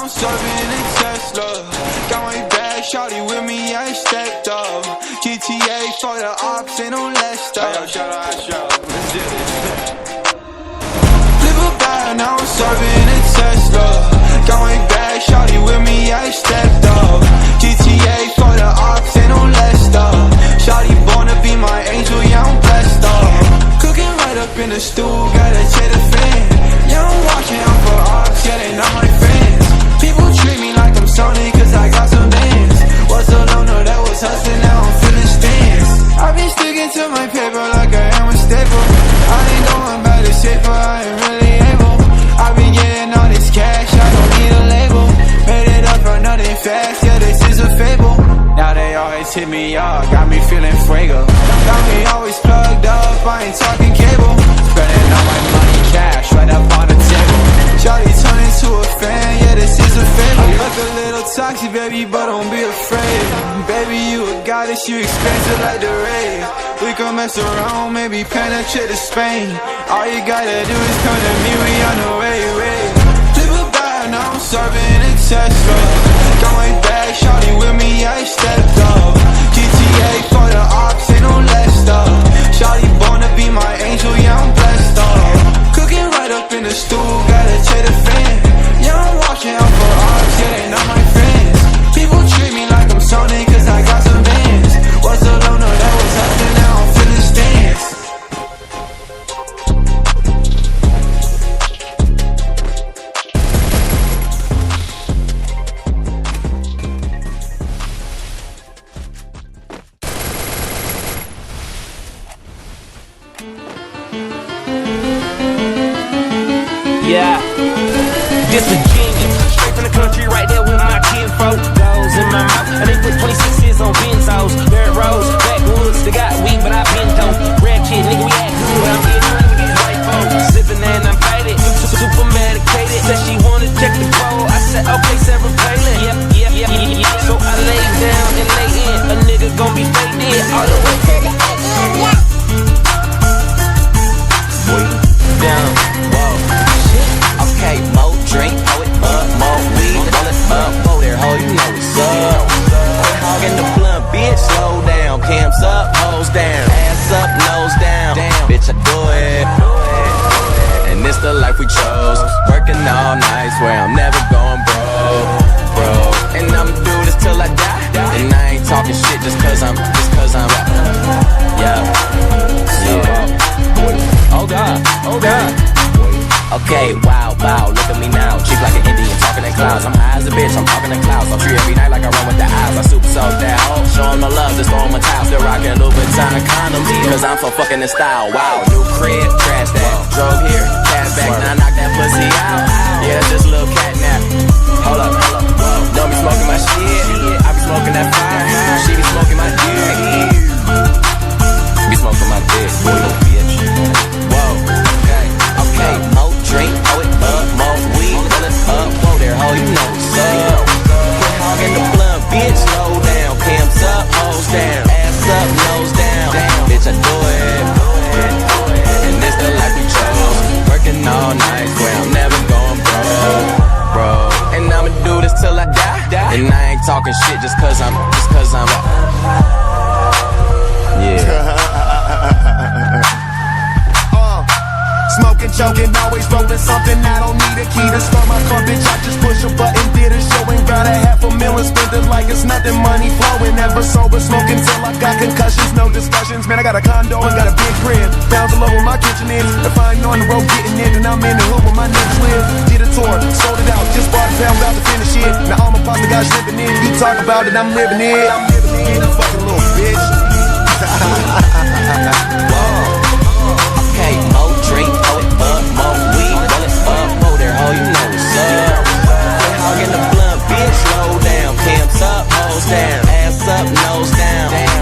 I'm serving in Tesla. Got my bag, shawty with me, I stepped up. GTA for the ops, ain't no less stuff. Hey, yo, shout out, let's do this. Flip a bag, now I'm serving in Tesla. Got my bag, shawty with me, I stepped up. GTA for the ops, ain't no less stuff. Shawty born to be my angel, yeah, I'm blessed up. Cooking right up in the stool, gotta check the fan. Yeah, I'm watching out for ops, yeah, they not my friends. People treat me like I'm Sony, cause I got some bands. Was a loner that was hustling, now I'm feeling stands. I've been sticking to my paper like I am a staple. I ain't going back to safer, I ain't really able. I've been getting all this cash, I don't need a label. Made it up for nothing fast, yeah, this is a fable. Now they always hit me up, got me feeling fuego. Got me always plugged up, I ain't talking cable. Spending all my money cash right up on the table. Shawty turn into a fan, yeah, this is a fable. I look a little toxic, baby, but don't be afraid. Baby, you a goddess, you expensive like the rave. We can mess around, maybe penetrate to Spain. All you gotta do is come to me, we on the way. Flip a bag, now I'm serving in Tesla. Got my bag, shawty with me, I stepped up. GTA for the ops, ain't no less stuff. Shawty born to be my angel, yeah, I'm blessed up. Cooking right up in the stool, gotta check the fan. Yeah, I'm watching out for ops, yeah, they not my friends. People treat me like I'm Sony, cause I got some bands. Was a loner that was hustling, now I'm feeling stands. Yeah, this a genius. Straight from the country, right there with my kid folk. Goes in my mouth, and they put 26s on benzos. Dirt roads, backwoods, they got weed, but I been dope. Red kid, nigga, we act good. I'm getting money with these white folks. Sipping and I'm faded, super medicated. Said she wanna check the code. I said, okay, Sarah Palin. Yeah. So I lay down and lay in. A nigga gon' be faded all the way to the end. Down, whoa. Okay, more drink, throw it up, more weed, roll it up, whoa there, ho, you know what's up. Quit hogging the blunt, bitch, slow down, cams up, hoes down, ass up, nose down, bitch, I do it. And this the life we chose, working all night, swear I'm never going broke. And I'ma do this till I die, and I ain't talking shit just cause I'm, yeah. Oh God. Okay, wow, look at me now. Cheap like an Indian, talking in clouds. I'm high as a bitch, I'm talking in clouds. I'm free every night like I run with the eyes. I super soak that hoe, show 'em no love, just throw 'em a towel. Still rockin' Louboutin condoms, cause I'm so fucking in style. Wow, new crib, trash that. Drove here, cash back, now I knock that pussy out. Yeah, that's just a little cat nap. Hold up, don't be smoking my shit. I be smoking that fire, she be smoking my dick. Be smoking my dick, boy, little bitch. Whoa, okay, more drink, throw it up, more weed, roll it up, whoa there, ho, you know what's up. Quit hogging the blunt, bitch, slow down, cams up, hoes down, ass up, nose down, bitch, I do it. And this the life we chose, working all night, swear I'm never going broke. And I'ma do this till I die, and I ain't talking shit just cause I'm, yeah. Smoking, choking, always rolling something. I don't need a key to start my car, bitch. I just push a button, did a show, and got $500,000. Spend it like it's nothing, money flowing. Never sober, smoking till I got concussions. No discussions, man. I got a condo and got a big crib. Pounds all over my kitchen is. If I ain't on the road getting in, and I'm in the hood where my niggas live. Did a tour, sold it out, just bought a pound, about to finish it. Now all my pasta guys living in. You talk about it, I'm living it. I'm living in a fucking little bitch.